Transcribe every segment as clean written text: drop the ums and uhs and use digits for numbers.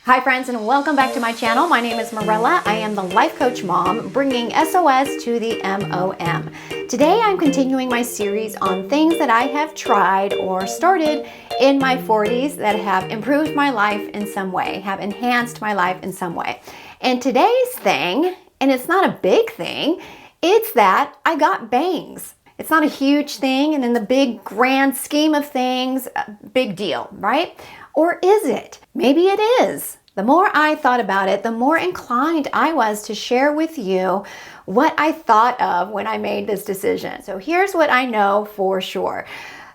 Hi friends, and welcome back to my channel. My name is Marella. I am the life coach mom bringing SOS to the MOM. Today I'm continuing my series on things that I have tried or started in my 40s that have improved my life in some way, have enhanced my life in some way. And today's thing, and it's not a big thing, it's that I got bangs. It's not a huge thing, and in the big grand scheme of things, a big deal, right? Or is it? Maybe it is. The more I thought about it, the more inclined I was to share with you what I thought of when I made this decision. So here's what I know for sure.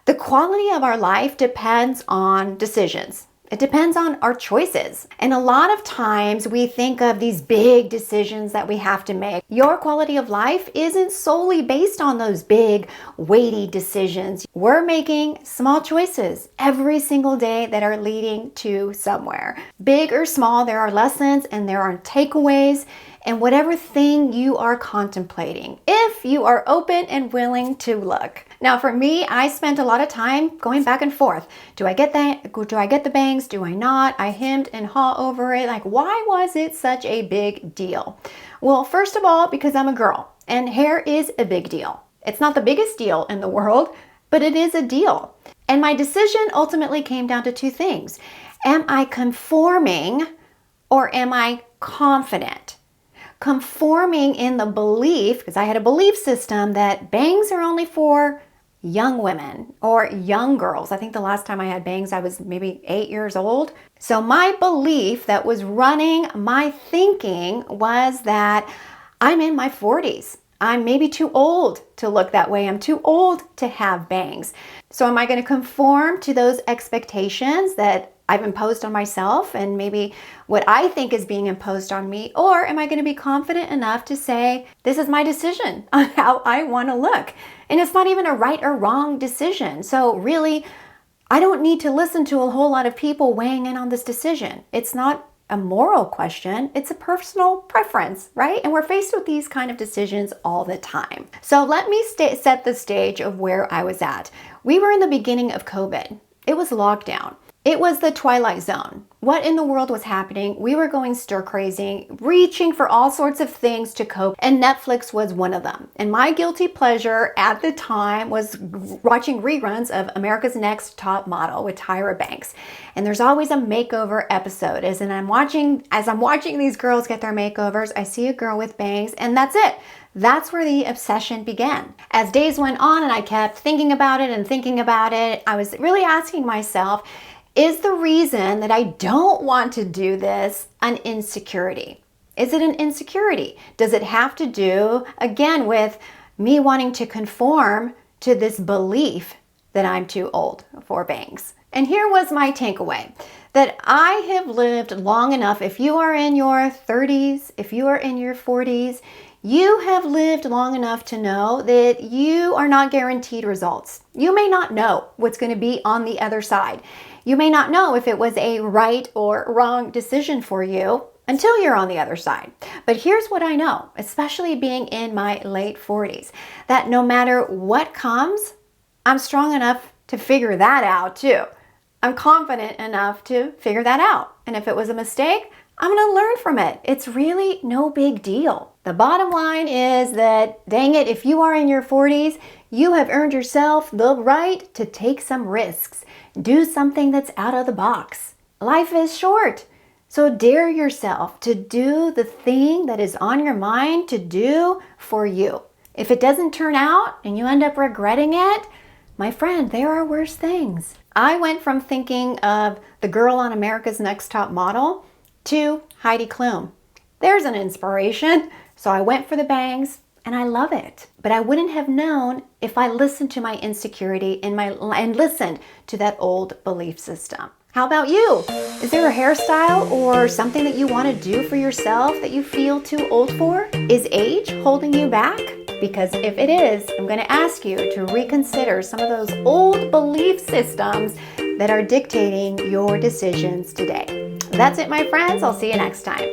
The quality of our life depends on decisions. It depends on our choices. And a lot of times we think of these big decisions that we have to make. Your quality of life isn't solely based on those big, weighty decisions. We're making small choices every single day that are leading to somewhere. Big or small, there are lessons and there are takeaways and whatever thing you are contemplating, if you are open and willing to look. Now for me, I spent a lot of time going back and forth. Do I get the bangs? Do I not? I hemmed and hawed over it. Like, why was it such a big deal? Well, first of all, because I'm a girl and hair is a big deal. It's not the biggest deal in the world, but it is a deal. And my decision ultimately came down to two things. Am I conforming or am I confident? Conforming in the belief, because I had a belief system that bangs are only for young women or young girls. I think the last time I had bangs, I was maybe 8 years old. So my belief that was running my thinking was that I'm in my 40s. I'm maybe too old to look that way. I'm too old to have bangs. So am I going to conform to those expectations that I've imposed on myself and maybe what I think is being imposed on me? Or am I going to be confident enough to say, this is my decision on how I want to look? And it's not even a right or wrong decision. So really, I don't need to listen to a whole lot of people weighing in on this decision. It's not a moral question. It's a personal preference, right? And we're faced with these kind of decisions all the time. So let me set the stage of where I was at. We were in the beginning of COVID. It was lockdown. It was the twilight zone. What in the world was happening? We were going stir crazy, reaching for all sorts of things to cope, and Netflix was one of them. And my guilty pleasure at the time was watching reruns of America's Next Top Model with Tyra Banks. And there's always a makeover episode. As I'm watching these girls get their makeovers, I see a girl with bangs, and that's it. That's where the obsession began. As days went on and I kept thinking about it, I was really asking myself, is the reason that I don't want to do this an insecurity? Is it an insecurity? Does it have to do, again, with me wanting to conform to this belief that I'm too old for bangs? And here was my takeaway, that I have lived long enough. If you are in your 30s, if you are in your 40s, you have lived long enough to know that you are not guaranteed results. You may not know what's going to be on the other side. You may not know if it was a right or wrong decision for you until you're on the other side. But here's what I know, especially being in my late 40s, that no matter what comes, I'm strong enough to figure that out too. I'm confident enough to figure that out. And if it was a mistake, I'm going to learn from it. It's really no big deal. The bottom line is that, dang it, if you are in your 40s, you have earned yourself the right to take some risks. Do something that's out of the box. Life is short, so dare yourself to do the thing that is on your mind to do for you. If it doesn't turn out and you end up regretting it, my friend, there are worse things. I went from thinking of the girl on America's Next Top Model to Heidi Klum. There's an inspiration. So I went for the bangs and I love it. But I wouldn't have known if I listened to my insecurity and listened to that old belief system. How about you? Is there a hairstyle or something that you want to do for yourself that you feel too old for? Is age holding you back? Because if it is, I'm going to ask you to reconsider some of those old belief systems that are dictating your decisions today. That's it, my friends. I'll see you next time.